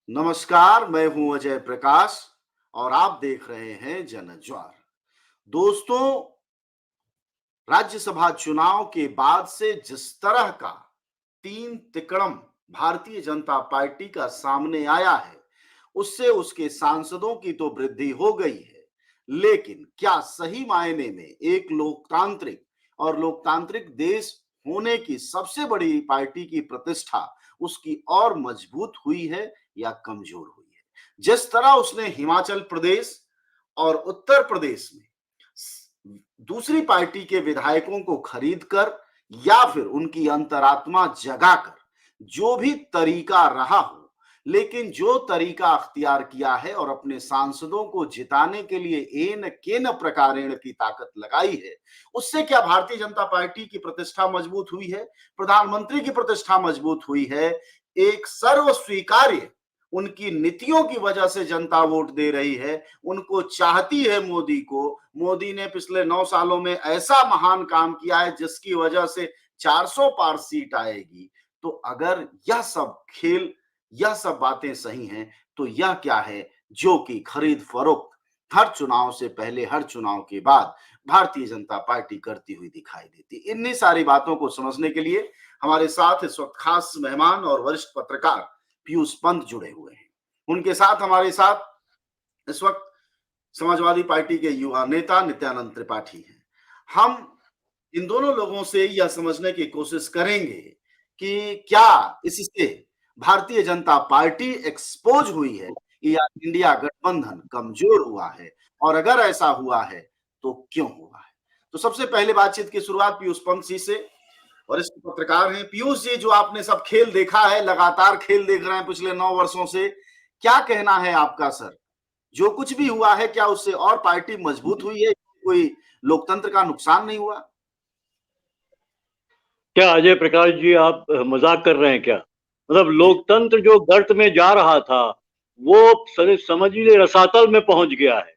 नमस्कार, मैं हूं अजय प्रकाश और आप देख रहे हैं जनज्वार। दोस्तों, राज्यसभा चुनाव के बाद से जिस तरह का तीन तिकड़म भारतीय जनता पार्टी का सामने आया है, उससे उसके सांसदों की तो वृद्धि हो गई है, लेकिन क्या सही मायने में एक लोकतांत्रिक देश होने की सबसे बड़ी पार्टी की प्रतिष्ठा उसकी और मजबूत हुई है या कमजोर हुई है? जिस तरह उसने हिमाचल प्रदेश और उत्तर प्रदेश में दूसरी पार्टी के विधायकों को खरीद कर या फिर उनकी अंतरात्मा जगाकर जो भी तरीका रहा हो, लेकिन जो तरीका अख्तियार किया है और अपने सांसदों को जिताने के लिए एन केन प्रकारेण की ताकत लगाई है, उससे क्या भारतीय जनता पार्टी की प्रतिष्ठा मजबूत हुई है? प्रधानमंत्री की प्रतिष्ठा मजबूत हुई है? एक सर्व स्वीकार्य उनकी नीतियों की वजह से जनता वोट दे रही है, उनको चाहती है मोदी को। मोदी ने पिछले 9 सालों में ऐसा महान काम किया है जिसकी वजह से 400 पार सीट आएगी। तो अगर यह सब बातें सही हैं, तो यह क्या है जो कि खरीद फरोख्त हर चुनाव से पहले, हर चुनाव के बाद भारतीय जनता पार्टी करती हुई दिखाई देती। इन्हीं सारी बातों को समझने के लिए हमारे साथ इस वक्त खास मेहमान और वरिष्ठ पत्रकार पीयूष पंत जुड़े हुए हैं। उनके साथ हमारे साथ इस वक्त समाजवादी पार्टी के युवा नेता नित्यानंद त्रिपाठी हैं। हम इन दोनों लोगों से यह समझने की कोशिश करेंगे कि क्या इससे भारतीय जनता पार्टी एक्सपोज हुई है या इंडिया गठबंधन कमजोर हुआ है, और अगर ऐसा हुआ है तो क्यों हुआ है? तो सबसे पहले बातचीत की शुरुआत पीयूष पंत जी से। वरिष्ठ पत्रकार हैं पीयूष जी, जो आपने सब खेल देखा है, लगातार खेल देख रहे हैं पिछले 9 वर्षों से, क्या कहना है आपका सर? जो कुछ भी हुआ है, क्या उससे और पार्टी मजबूत हुई है? कोई लोकतंत्र का नुकसान नहीं हुआ? क्या अजय प्रकाश जी, आप मजाक कर रहे हैं क्या? मतलब जी। लोकतंत्र जो गर्त में जा रहा था वो समझ लीजिए रसातल में पहुंच गया है।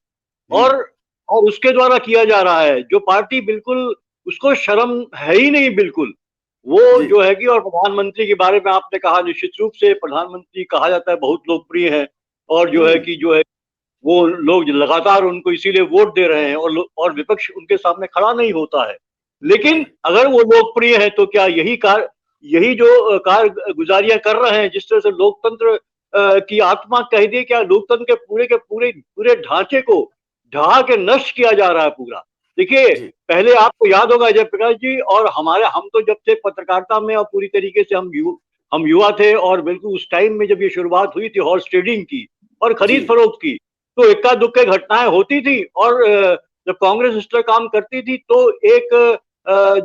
हम्म। और और उसके द्वारा किया जा रहा है जो पार्टी बिल्कुल उसको शर्म है ही नहीं बिल्कुल। वो जी। जो है कि, और प्रधानमंत्री के बारे में आपने कहा, निश्चित रूप से प्रधानमंत्री कहा जाता है बहुत लोकप्रिय है। और हम्म। जो है वो लोग लगातार उनको इसीलिए वोट दे रहे हैं, और विपक्ष उनके सामने खड़ा नहीं होता है। लेकिन जी। अगर वो लोकप्रिय है तो क्या यही जो कारगुजारियां कर रहे हैं, जिस तरह से लोकतंत्र की आत्मा कह दी, क्या लोकतंत्र के पूरे पूरे ढांचे को ढहा के नष्ट किया जा रहा है पूरा। देखिए, जी। पहले आपको याद होगा जयप्रकाश जी, और हम तो जब थे पत्रकारिता में, और पूरी तरीके से हम युवा थे, और बिल्कुल उस टाइम में जब ये शुरुआत हुई थी हॉर्स ट्रेडिंग की और जी। खरीद फरोख्त की, तो इक्का दुक्के घटनाएं होती थी। और जब कांग्रेस इस तरह काम करती थी तो एक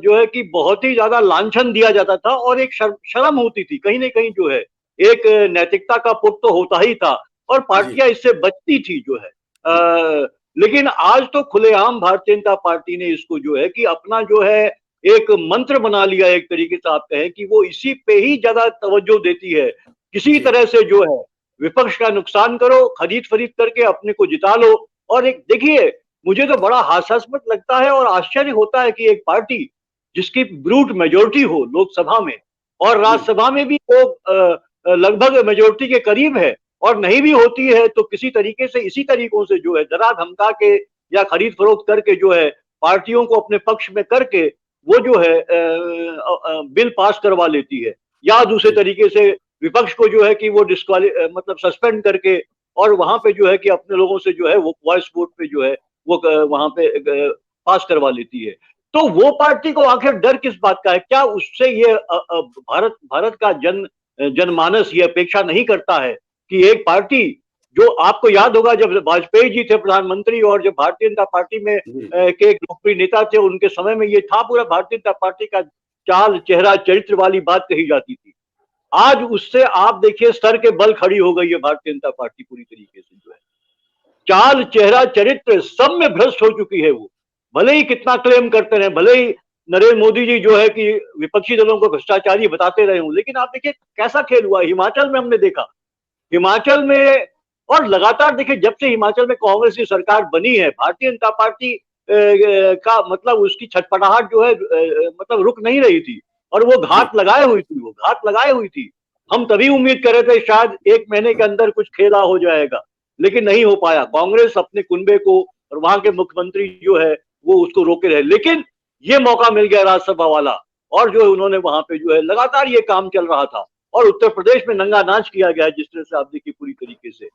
जो है कि बहुत ही ज्यादा लांछन दिया जाता था, और एक शर्म होती थी कहीं ना कहीं, जो है एक नैतिकता का पुट तो होता ही था, और जी। पार्टियां इससे बचती थी जो है। लेकिन आज तो खुलेआम भारतीय जनता पार्टी ने इसको जो है कि अपना जो है एक मंत्र बना लिया, एक तरीके से आप कहें कि वो इसी पे ही ज्यादा तवज्जो देती है। किसी जी। तरह से जो है विपक्ष का नुकसान करो, खरीद फरीद करके अपने को जिता लो। और एक देखिए, मुझे तो बड़ा हास्यास्पद लगता है और आश्चर्य होता है कि एक पार्टी जिसकी ब्रूट मेजोरिटी हो लोकसभा में, और जी। राज्यसभा में भी वो लगभग मेजोरिटी के करीब है, और नहीं भी होती है तो किसी तरीके से इसी तरीकों से जो है डरा धमका के या खरीद फरोख्त करके जो है पार्टियों को अपने पक्ष में करके वो जो है बिल पास करवा लेती है। या दूसरे जी। तरीके से विपक्ष को जो है कि वो मतलब सस्पेंड करके, और वहां पे जो है कि अपने लोगों से जो है वो वॉइस वोट पे जो है वो वहां पे पास करवा लेती है। तो वो पार्टी को आखिर डर किस बात का है? क्या उससे ये भारत का जनमानस ये अपेक्षा नहीं करता है कि एक पार्टी, जो आपको याद होगा जब वाजपेयी जी थे प्रधानमंत्री और जब भारतीय जनता पार्टी में जी। के एक लोकप्रिय नेता थे, उनके समय में ये था पूरा भारतीय जनता पार्टी का चाल चेहरा चरित्र वाली बात कही जाती थी। आज उससे आप देखिए सर के बल खड़ी हो गई है भारतीय जनता पार्टी पूरी तरीके से जो है। चाल चेहरा चरित्र सब में भ्रष्ट हो चुकी है वो। भले ही कितना क्लेम करते रहे, भले ही नरेंद्र मोदी जी जो है कि विपक्षी दलों को भ्रष्टाचारी बताते रहे हों, लेकिन आप देखिए कैसा खेल हुआ हिमाचल में। हमने देखा हिमाचल में, और लगातार देखिए जब से हिमाचल में कांग्रेस की सरकार बनी है, भारतीय जनता पार्टी का मतलब उसकी छटपटाहट जो है मतलब रुक नहीं रही थी, और वो जी। घात लगाए हुई थी। हम तभी उम्मीद कर रहे थे शायद 1 महीने के अंदर कुछ खेला हो जाएगा, लेकिन नहीं हो पाया। कांग्रेस अपने कुनबे को और वहां के मुख्यमंत्री जो है वो उसको रोके रहे, लेकिन ये मौका मिल गया राज्यसभा वाला, और जो है उन्होंने वहां पे जो है लगातार ये काम चल रहा था, और उत्तर प्रदेश में नंगा नाच किया गया जिस तरह से आप देखिए पूरी तरीके से।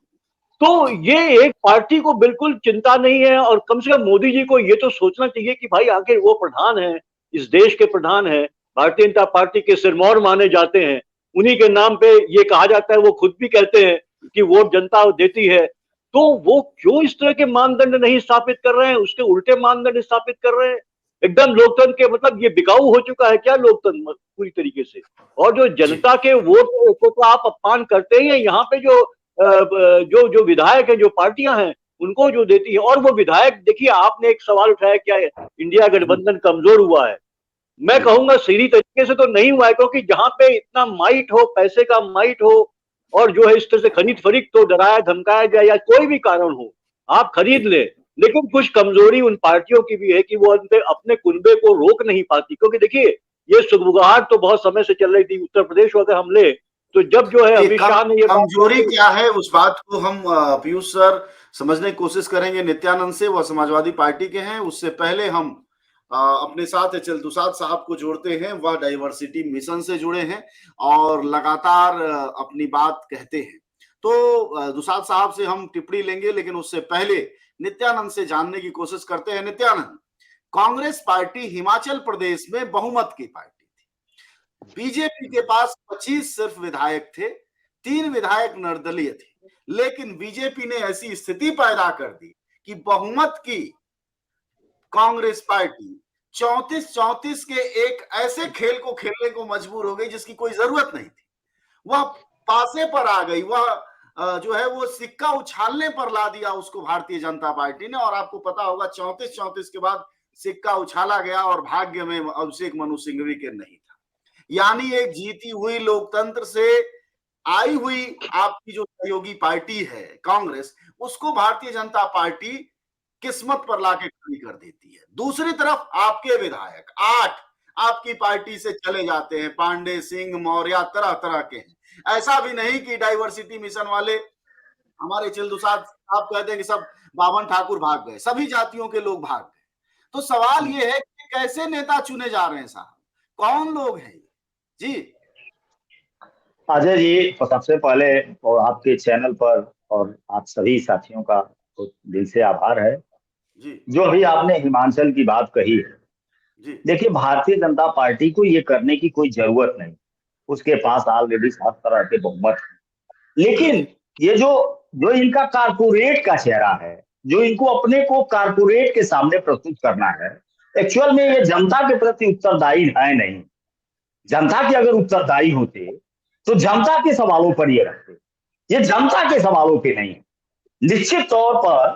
तो ये एक पार्टी को बिल्कुल चिंता नहीं है, और कम से कम मोदी जी को ये तो सोचना चाहिए कि भाई आखिर वो प्रधान है, इस देश के प्रधान है, भारतीय जनता पार्टी के सिरमौर माने जाते हैं, उन्हीं के नाम पे ये कहा जाता है, वो खुद भी कहते हैं कि वोट जनता देती है। तो वो क्यों इस तरह के मानदंड नहीं स्थापित कर रहे हैं, उसके उल्टे मानदंड स्थापित कर रहे हैं? एकदम लोकतंत्र के मतलब ये बिकाऊ हो चुका है क्या लोकतंत्र पूरी तरीके से? और जो जी जनता के वोट को तो आप अपमान करते ही हैं, यहाँ पे जो जो विधायक है, जो पार्टियां हैं, उनको जो देती है, और वो विधायक देखिए, आपने एक सवाल उठाया क्या इंडिया गठबंधन कमजोर हुआ है? मैं कहूंगा सीधी तरीके से तो नहीं हुआ है, क्योंकि जहां पे इतना माइट हो, पैसे का माइट हो, और जो है इस तरह से खरीद फरीद तो डराया धमकाया जाए या कोई भी कारण हो, आप खरीद ले, लेकिन कुछ कमजोरी उन पार्टियों की भी है कि वो अपने कुनबे को रोक नहीं पाती। क्योंकि देखिए, ये सुगबुगाहट तो बहुत समय से चल रही थी। उत्तर प्रदेश अगर हम ले, तो जब जो है अमित शाह ने ये बात कमजोरी क्या है उस बात को हम पीयूष सर समझने की कोशिश करेंगे नित्यानंद से। वह समाजवादी पार्टी के हैं। उससे पहले हम अपने साथ एच एल दुसाद साहब को जोड़ते हैं। वह डाइवर्सिटी मिशन से जुड़े हैं और लगातार अपनी बात कहते हैं। तो दुसाद साहब से हम टिप्पणी लेंगे, लेकिन उससे पहले नित्यानंद से जानने की कोशिश करते हैं। नित्यानंद, कांग्रेस पार्टी हिमाचल प्रदेश में बहुमत की पार्टी, बीजेपी के पास 25 सिर्फ विधायक थे, 3 विधायक निर्दलीय थे, लेकिन बीजेपी ने ऐसी स्थिति पैदा कर दी कि बहुमत की कांग्रेस पार्टी 34-34 के एक ऐसे खेल को खेलने को मजबूर हो गई जिसकी कोई जरूरत नहीं थी। वह पासे पर आ गई, वह जो है वो सिक्का उछालने पर ला दिया उसको भारतीय जनता पार्टी ने। और आपको पता होगा 34-34 के बाद सिक्का उछाला गया और भाग्य में अभिषेक मनु सिंघवी के नहीं था। यानी एक जीती हुई लोकतंत्र से आई हुई आपकी जो सहयोगी पार्टी है कांग्रेस, उसको भारतीय जनता पार्टी किस्मत पर लाके खड़ी कर देती है। दूसरी तरफ आपके विधायक 8 आपकी पार्टी से चले जाते हैं, पांडे, सिंह, मौर्य, तरह तरह के हैं। ऐसा भी नहीं कि डाइवर्सिटी मिशन वाले हमारे चिल्दुसाद आप कहते हैं कि सब बावन ठाकुर भाग गए, सभी जातियों के लोग भाग गए। तो सवाल ये है कि कैसे नेता चुने जा रहे हैं साहब, कौन लोग हैं जी? अजय जी, तो सबसे पहले और आपके चैनल पर और आप सभी साथियों का तो दिल से आभार है। जी जो अभी आपने हिमाचल की बात कही है, जी देखिए भारतीय जनता पार्टी को ये करने की कोई जरूरत नहीं, उसके पास ऑलरेडी 7 तरह के बहुमत है। लेकिन ये जो जो इनका कारपोरेट का चेहरा है, जो इनको अपने को कारपोरेट के सामने प्रस्तुत करना है, एक्चुअल में ये जनता के प्रति उत्तरदायी है नहीं। जनता के अगर उत्तरदायी होते तो जनता के सवालों पर ये रखते, ये जनता के सवालों पे नहीं। निश्चित तौर पर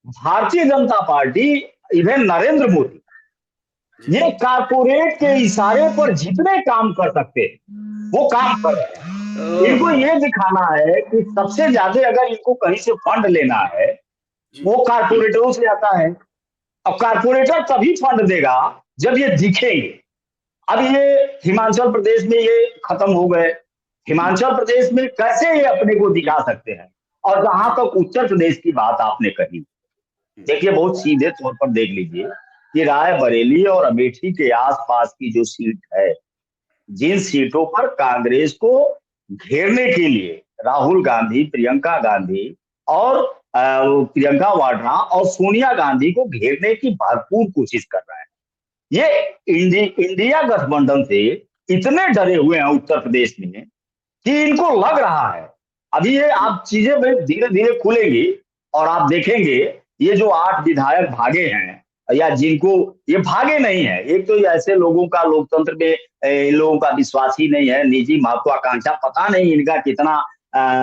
भारतीय जनता पार्टी, इवन नरेंद्र मोदी, ये कारपोरेट के इशारे पर जितने काम कर सकते वो काम कर रहे हैं। इनको ये दिखाना है कि सबसे ज्यादा अगर इनको कहीं से फंड लेना है वो कारपोरेटरों से आता है। अब कारपोरेटर तभी फंड देगा जब ये दिखेंगे। अब ये हिमाचल प्रदेश में ये खत्म हो गए, हिमाचल प्रदेश में कैसे ये अपने को दिखा सकते हैं? और जहां तक उत्तर प्रदेश की बात आपने कही, देखिए बहुत सीधे तौर पर देख लीजिए कि रायबरेली और अमेठी के आसपास की जो सीट है, जिन सीटों पर कांग्रेस को घेरने के लिए राहुल गांधी, प्रियंका गांधी और प्रियंका वाड्रा और सोनिया गांधी को घेरने की भरपूर कोशिश कर रहा है। ये इंडिया गठबंधन से इतने डरे हुए हैं उत्तर प्रदेश में कि इनको लग रहा है, अभी ये आप चीजें धीरे धीरे खुलेंगी और आप देखेंगे ये जो 8 विधायक भागे हैं या जिनको ये भागे नहीं है, एक तो ये ऐसे लोगों का लोकतंत्र में इन लोगों का विश्वास ही नहीं है, निजी महत्वाकांक्षा, पता नहीं इनका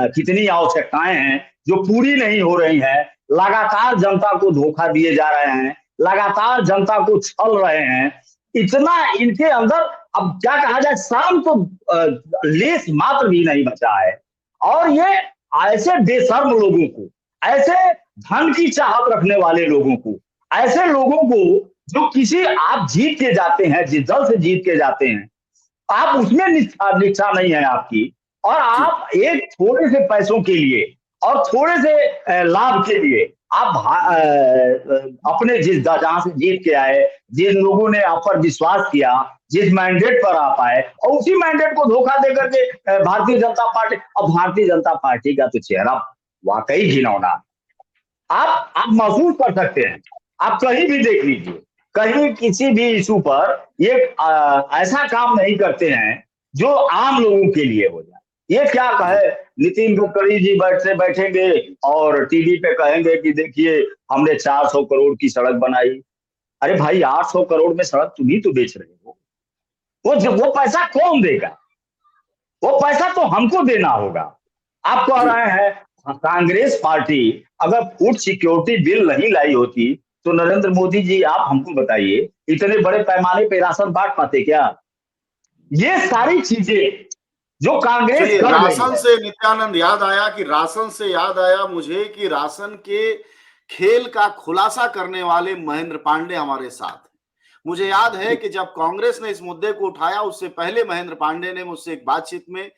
कितनी आवश्यकताएं हैं जो पूरी नहीं हो रही हैं, लगातार जनता को धोखा दिए जा रहे हैं, लगातार जनता को छल रहे हैं। इतना इनके अंदर अब क्या कहा जाए, शाम तो लेस मात्र भी नहीं बचा है। और ये ऐसे बेशर्म लोगों को, ऐसे धन की चाहत रखने वाले लोगों को, ऐसे लोगों को जो किसी आप जीत के जाते हैं, जिस दल से जीत के जाते हैं, आप उसमें निष्ठा नहीं है आपकी, और आप एक थोड़े से पैसों के लिए और थोड़े से लाभ के लिए आप अपने जहां से जीत के आए, जिन लोगों ने आप पर विश्वास किया, जिस मैंडेट पर आप आए, और उसी मैंडेट को धोखा दे करके भारतीय जनता पार्टी, अब भारतीय जनता पार्टी का तो चेहरा वाकई घिनौना। आप महसूस कर सकते हैं, आप कहीं भी देख लीजिए, कहीं किसी भी इशू पर ये ऐसा काम नहीं करते हैं जो आम लोगों के लिए हो जाए। ये क्या कहे, नितिन गडकरी जी बैठेंगे और टीवी पे कहेंगे कि देखिए हमने 400 करोड़ की सड़क बनाई। अरे भाई 800 करोड़ में सड़क तुम ही तो बेच रहे हो, वो पैसा कौन देगा? वो पैसा तो हमको देना होगा। आप कह रहे हैं कांग्रेस पार्टी अगर फूड सिक्योरिटी बिल नहीं लाई होती तो नरेंद्र मोदी जी आप हमको बताइए इतने बड़े पैमाने पे राशन बांट पाते क्या? ये सारी चीजें जो कांग्रेस कर रही राशन है। से नित्यानंद याद आया कि राशन से याद आया मुझे कि राशन के खेल का खुलासा करने वाले महेंद्र पांडे हमारे साथ हैं। मुझे याद है कि जब कांग्रेस ने इस मुद्दे को उठाया उससे पहले महेंद्र पांडे ने मुझसे एक बातचीत में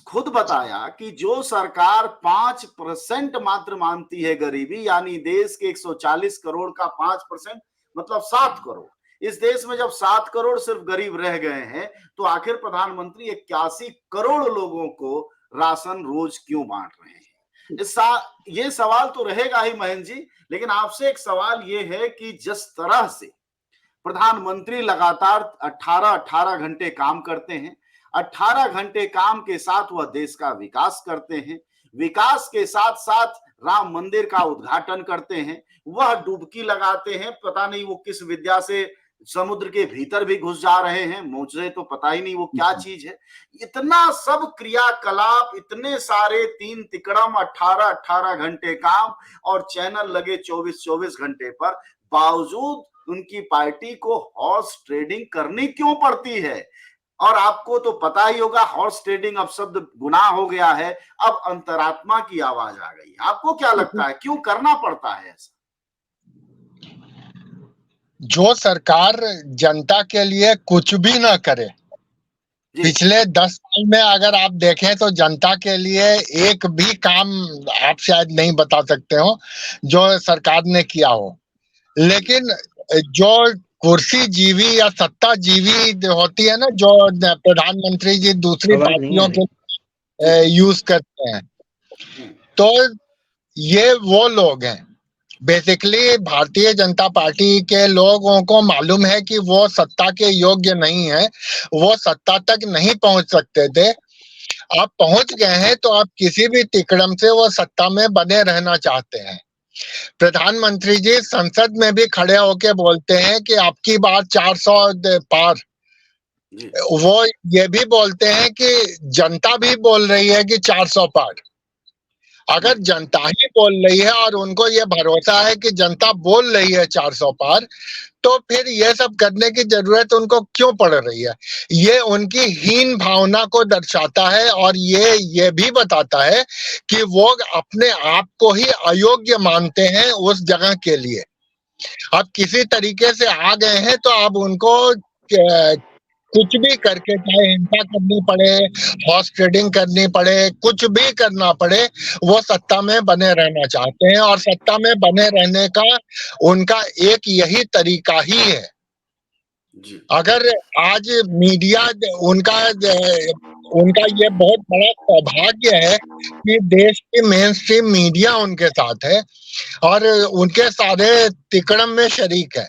खुद बताया कि जो सरकार 5% मात्र मानती है गरीबी, यानी देश के 140 करोड़ का 5% मतलब 7 करोड़, इस देश में जब 7 करोड़ सिर्फ गरीब रह गए हैं तो आखिर प्रधानमंत्री 81 करोड़ लोगों को राशन रोज क्यों बांट रहे हैं? ये सवाल तो रहेगा ही महेंद्र जी, लेकिन आपसे एक सवाल ये है कि जिस तरह से प्रधानमंत्री लगातार 18 घंटे काम करते हैं, 18 घंटे काम के साथ वह देश का विकास करते हैं, विकास के साथ साथ राम मंदिर का उद्घाटन करते हैं, वह डुबकी लगाते हैं, पता नहीं वो किस विद्या से समुद्र के भीतर भी घुस जा रहे हैं, मुझे तो पता ही नहीं वो क्या चीज है। इतना सब क्रियाकलाप, इतने सारे तीन तिकड़म, 18 घंटे काम और चैनल लगे 24 घंटे पर, बावजूद उनकी पार्टी को हॉर्स ट्रेडिंग करनी क्यों पड़ती है? और आपको तो पता ही होगा हॉर्स ट्रेडिंग अब शब्द गुनाह हो गया है, अब अंतरात्मा की आवाज आ गई है। आपको क्या लगता है क्यों करना पड़ता है ऐसा? जो सरकार जनता के लिए कुछ भी ना करे, पिछले 10 साल में अगर आप देखें तो जनता के लिए एक भी काम आप शायद नहीं बता सकते हो जो सरकार ने किया हो। लेकिन जो कुर्सी जीवी या सत्ता जीवी होती है ना, जो प्रधानमंत्री जी दूसरी पार्टियों के यूज करते हैं, तो ये वो लोग हैं। बेसिकली भारतीय जनता पार्टी के लोगों को मालूम है कि वो सत्ता के योग्य नहीं है, वो सत्ता तक नहीं पहुंच सकते थे। आप पहुंच गए हैं तो आप किसी भी तिकड़म से वो सत्ता में बने रहना चाहते हैं। प्रधानमंत्री जी संसद में भी खड़े होके बोलते हैं कि आपकी बात 400 पार। वो ये भी बोलते हैं कि जनता भी बोल रही है कि 400 पार। अगर जनता ही बोल रही है और उनको ये भरोसा है कि जनता बोल रही है 400 पार, तो फिर ये सब करने की जरूरत उनको क्यों पड़ रही है? ये उनकी हीन भावना को दर्शाता है और ये भी बताता है कि वो अपने आप को ही अयोग्य मानते हैं उस जगह के लिए। अब किसी तरीके से आ गए हैं तो अब उनको कुछ भी करके, चाहे हिंसा करनी पड़े, हॉर्स ट्रेडिंग करनी पड़े, कुछ भी करना पड़े, वो सत्ता में बने रहना चाहते हैं। और सत्ता में बने रहने का उनका एक यही तरीका ही है। अगर आज मीडिया उनका ये बहुत बड़ा सौभाग्य है कि देश की मेन स्ट्रीम मीडिया उनके साथ है और उनके सारे तिकड़म में शरीक है।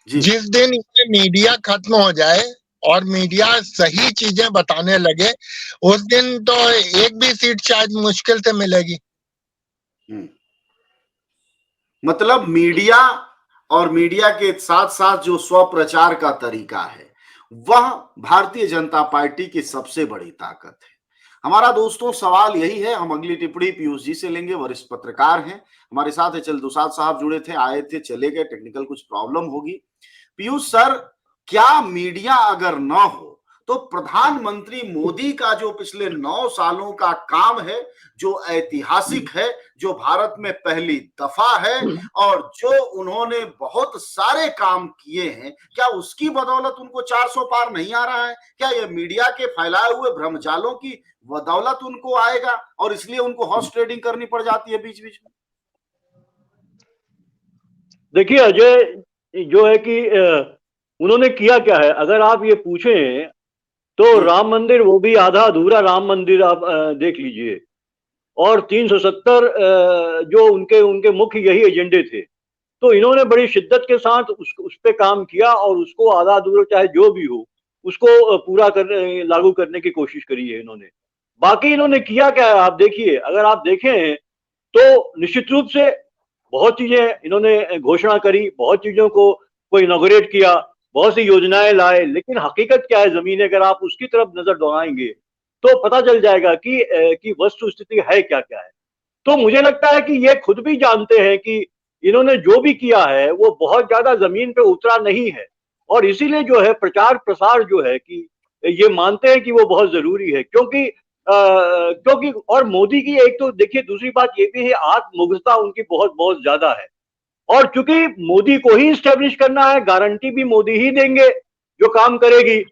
जिस दिन ये मीडिया खत्म हो जाए और मीडिया सही चीजें बताने लगे, उस दिन तो एक भी सीट शायद मुश्किल से मिलेगी। मतलब मीडिया और मीडिया के साथ साथ जो स्वप्रचार का तरीका है वह भारतीय जनता पार्टी की सबसे बड़ी ताकत है। हमारा दोस्तों सवाल यही है, हम अगली टिप्पणी पीयूष जी से लेंगे, वरिष्ठ पत्रकार हैं हमारे साथ। चल दुसाद साहब जुड़े थे, आए थे, चले गए, टेक्निकल कुछ प्रॉब्लम होगी। पीयूष सर, क्या मीडिया अगर ना हो तो प्रधानमंत्री मोदी का जो पिछले 9 सालों का काम है, जो ऐतिहासिक है, जो भारत में पहली दफा है और जो उन्होंने बहुत सारे काम किए हैं, क्या उसकी बदौलत उनको 400 पार नहीं आ रहा है? क्या ये मीडिया के फैलाए हुए भ्रमजालों की बदौलत उनको आएगा और इसलिए उनको हॉर्स ट्रेडिंग करनी पड़ जाती है बीच बीच में? देखिए अजय, जो है कि उन्होंने किया क्या है, अगर आप ये पूछें तो राम मंदिर, वो भी आधा अधूरा राम मंदिर आप देख लीजिए, और 370 जो उनके उनके मुख्य यही एजेंडे थे। तो इन्होंने बड़ी शिद्दत के साथ उस पे काम किया और उसको आधा अधूरा चाहे जो भी हो उसको पूरा करने, लागू करने की कोशिश करी है इन्होंने। बाकी इन्होंने किया क्या है आप देखिए, अगर आप देखें तो निश्चित रूप से बहुत चीजें इन्होंने घोषणा करी, बहुत चीजों को इनॉग्रेट किया, बहुत सी योजनाएं लाए, लेकिन हकीकत क्या है जमीन, अगर आप उसकी तरफ नजर दौड़ाएंगे तो पता चल जाएगा कि वस्तु स्थिति है क्या क्या है। तो मुझे लगता है कि ये खुद भी जानते हैं कि इन्होंने जो भी किया है वो बहुत ज्यादा जमीन पे उतरा नहीं है, और इसीलिए जो है प्रचार प्रसार जो है कि ये मानते हैं कि वो बहुत जरूरी है, क्योंकि और मोदी की एक तो देखिए दूसरी बात ये भी है, आत्ममुग्धता उनकी बहुत बहुत ज्यादा है, और चूंकि मोदी को ही स्टेब्लिश करना है, गारंटी भी मोदी ही देंगे जो काम करेगी।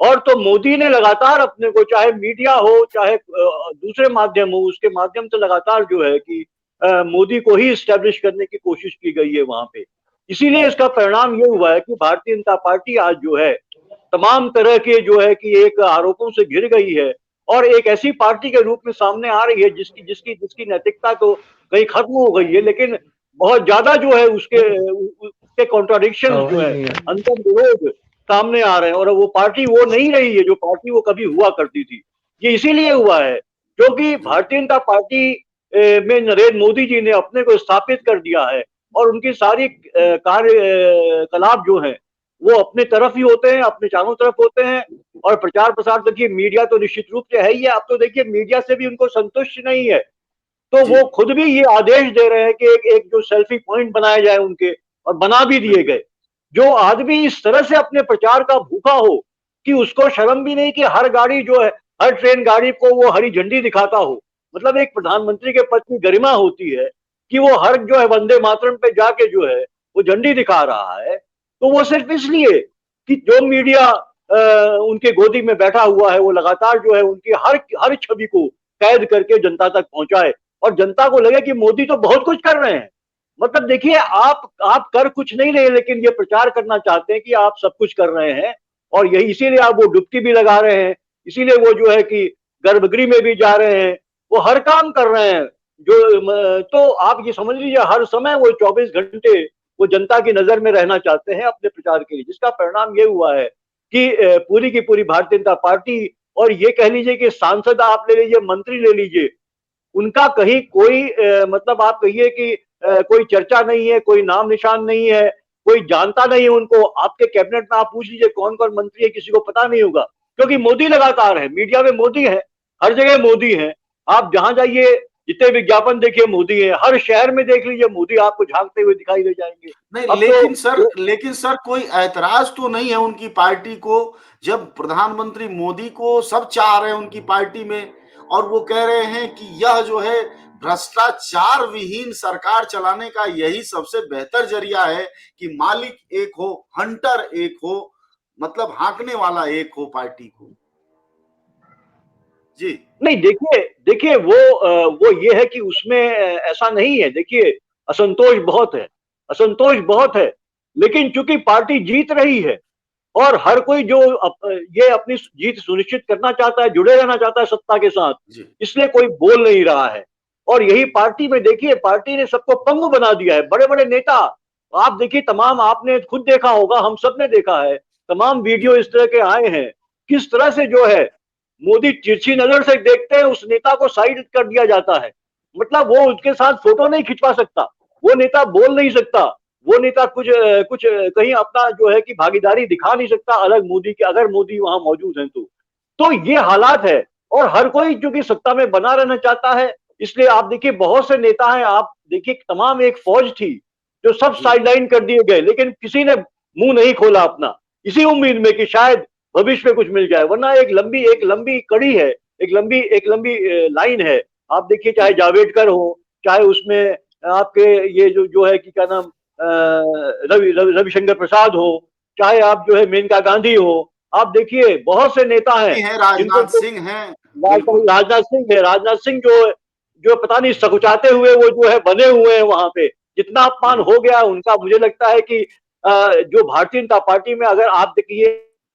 और तो मोदी ने लगातार अपने को, चाहे मीडिया हो चाहे दूसरे माध्यम हो, उसके माध्यम से लगातार जो है कि मोदी को ही स्टेब्लिश करने की कोशिश की गई है वहां पे। इसीलिए इसका परिणाम ये हुआ है कि भारतीय जनता पार्टी आज जो है तमाम तरह के जो है कि एक आरोपों से घिर गई है और एक ऐसी पार्टी के रूप में सामने आ रही है जिसकी जिसकी जिसकी नैतिकता तो कहीं खत्म हो गई है, लेकिन बहुत ज्यादा जो है उसके कॉन्ट्राडिक्शन जो है, अंतर विरोध सामने आ रहे हैं, और वो पार्टी वो नहीं रही है जो पार्टी वो कभी हुआ करती थी। ये इसीलिए हुआ है क्योंकि भारतीय जनता पार्टी में नरेंद्र मोदी जी ने अपने को स्थापित कर दिया है और उनकी सारी कार्यकलाप जो है वो अपने तरफ ही होते हैं, अपने चारों तरफ होते हैं। और प्रचार प्रसार देखिए, मीडिया तो निश्चित रूप से है ही है, अब तो देखिए मीडिया से भी उनको संतुष्ट नहीं है, तो वो खुद भी ये आदेश दे रहे हैं कि एक जो सेल्फी पॉइंट बनाए जाए उनके, और बना भी दिए गए। जो आदमी इस तरह से अपने प्रचार का भूखा हो कि उसको शर्म भी नहीं कि हर गाड़ी जो है, हर ट्रेन गाड़ी को वो हरी झंडी दिखाता हो, मतलब एक प्रधानमंत्री के पद की गरिमा होती है कि वो हर जो है वंदे मातरम पे जाके जो है वो झंडी दिखा रहा है, तो वो सिर्फ इसलिए कि जो मीडिया उनके गोदी में बैठा हुआ है वो लगातार जो है उनकी हर हर छवि को कैद करके जनता तक पहुंचाए और जनता को लगे कि मोदी तो बहुत कुछ कर रहे हैं। मतलब देखिए, आप कर कुछ नहीं रहे, लेकिन ये प्रचार करना चाहते हैं कि आप सब कुछ कर रहे हैं, और यही इसीलिए आप वो डुबकी भी लगा रहे हैं, इसीलिए वो जो है कि गर्भगृह में भी जा रहे हैं, वो हर काम कर रहे हैं। तो आप ये समझ लीजिए हर समय वो 24 घंटे वो जनता की नजर में रहना चाहते हैं अपने प्रचार के लिए, जिसका परिणाम ये हुआ है कि पूरी की पूरी भारतीय जनता पार्टी, और ये कह लीजिए कि सांसद आप ले लीजिए, मंत्री ले लीजिए, उनका कहीं कोई मतलब आप कहिए कि कोई चर्चा नहीं है, कोई नाम निशान नहीं है, कोई जानता नहीं है उनको। आपके कैबिनेट में आप पूछ लीजिए कौन कौन मंत्री है, किसी को पता नहीं होगा, क्योंकि मोदी लगातार है, मीडिया में मोदी है, हर जगह मोदी है। आप जहां जाइए, जितने विज्ञापन देखिए मोदी है, हर शहर में देख लीजिए मोदी आपको झांकते हुए दिखाई दे जाएंगे। नहीं, लेकिन सर कोई ऐतराज तो नहीं है उनकी पार्टी को, जब प्रधानमंत्री मोदी को सब चाह रहे हैं उनकी पार्टी में, और वो कह रहे हैं कि यह जो है भ्रष्टाचार विहीन सरकार चलाने का यही सबसे बेहतर जरिया है कि मालिक एक हो, हंटर एक हो, मतलब हाँकने वाला एक हो पार्टी को। जी नहीं, देखिए वो ये है कि उसमें ऐसा नहीं है। देखिए असंतोष बहुत है, लेकिन चूंकि पार्टी जीत रही है और हर कोई जो ये अपनी जीत सुनिश्चित करना चाहता है, जुड़े रहना चाहता है सत्ता के साथ, इसलिए कोई बोल नहीं रहा है। और यही पार्टी में देखिए, पार्टी ने सबको पंगु बना दिया है। बड़े बड़े नेता आप देखिए, तमाम, आपने खुद देखा होगा, हम सब ने देखा है, तमाम वीडियो इस तरह के आए हैं, किस तरह से जो है मोदी तिरछी नजर से देखते हैं, उस नेता को साइड कर दिया जाता है। मतलब वो उसके साथ फोटो नहीं खिंचवा सकता, वो नेता बोल नहीं सकता, वो नेता कुछ कहीं अपना जो है कि भागीदारी दिखा नहीं सकता अलग मोदी के, अगर मोदी वहां मौजूद हैं तो ये हालात है। और हर कोई जो कि सत्ता में बना रहना चाहता है, इसलिए आप देखिए बहुत से नेता हैं, आप देखिए तमाम एक फौज थी जो सब साइडलाइन कर दिए गए, लेकिन किसी ने मुंह नहीं खोला अपना, इसी उम्मीद में कि शायद भविष्य में कुछ मिल जाए, वरना एक लंबी कड़ी है, एक लंबी लाइन है। आप देखिए, चाहे जावड़ेकर हो, चाहे उसमें आपके ये जो है कि क्या नाम रविशंकर प्रसाद हो, चाहे आप जो है मेनका गांधी हो, आप देखिए बहुत से नेता हैं जिनको राजनाथ सिंह हैं, बिल्कुल राजनाथ सिंह जो पता नहीं सकुचाते हुए वो जो है बने हुए हैं वहां पे, जितना अपमान हो गया उनका। मुझे लगता है कि जो भारतीय जनता पार्टी में अगर आप देखिए,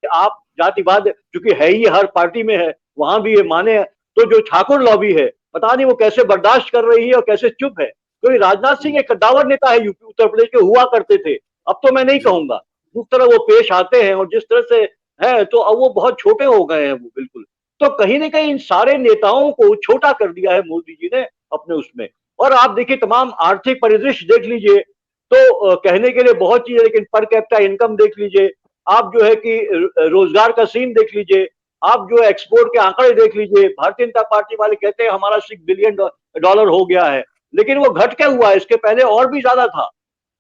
आप जातिवाद चूंकि है ही हर पार्टी में है, वहां भी ये माने, तो जो ठाकुर लॉबी है पता नहीं वो कैसे बर्दाश्त कर रही है और कैसे चुप है। क्योंकि राजनाथ सिंह एक कद्दावर नेता है, यूपी उत्तर प्रदेश के हुआ करते थे, अब तो मैं नहीं कहूंगा, जिस तरह वो पेश आते हैं और जिस तरह से है, तो अब वो बहुत छोटे हो गए हैं वो, बिल्कुल। तो कहीं ना कहीं इन सारे नेताओं को छोटा कर दिया है मोदी जी ने अपने उसमें। और आप देखिए तमाम आर्थिक परिदृश्य देख लीजिए, तो कहने के लिए बहुत चीज है, लेकिन पर कैपिटा इनकम देख लीजिए, आप जो है कि रोजगार का सीन देख लीजिए, आप जो एक्सपोर्ट के आंकड़े देख लीजिए। भारतीय जनता पार्टी वाले कहते हैं हमारा $6 बिलियन हो गया है, लेकिन वो घट के हुआ है, इसके पहले और भी ज्यादा था।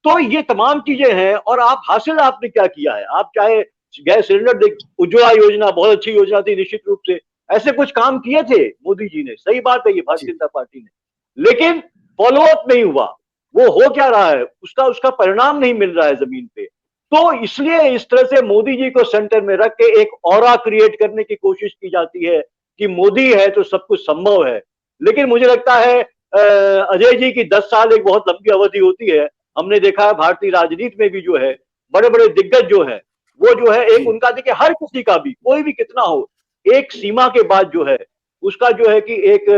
तो ये तमाम चीजें हैं। और आप हासिल आपने क्या किया है, आप चाहे गैस सिलेंडर देख, उज्ज्वला योजना बहुत अच्छी योजना थी निश्चित रूप से, ऐसे कुछ काम किए थे मोदी जी ने, सही बात है ये भारतीय जनता पार्टी ने, लेकिन फॉलोअप नहीं हुआ। वो हो क्या रहा है, उसका परिणाम नहीं मिल रहा है जमीन पे। तो इसलिए इस तरह से मोदी जी को सेंटर में रख के एक ऑरा क्रिएट करने की कोशिश की जाती है कि मोदी है तो सब कुछ संभव है। लेकिन मुझे लगता है अजय जी की 10 साल एक बहुत लंबी अवधि होती है। हमने देखा है भारतीय राजनीति में भी जो है बड़े बड़े दिग्गज जो है, वो जो है एक उनका देखिए, हर किसी का भी कोई भी कितना हो, एक सीमा के बाद जो है उसका जो है कि एक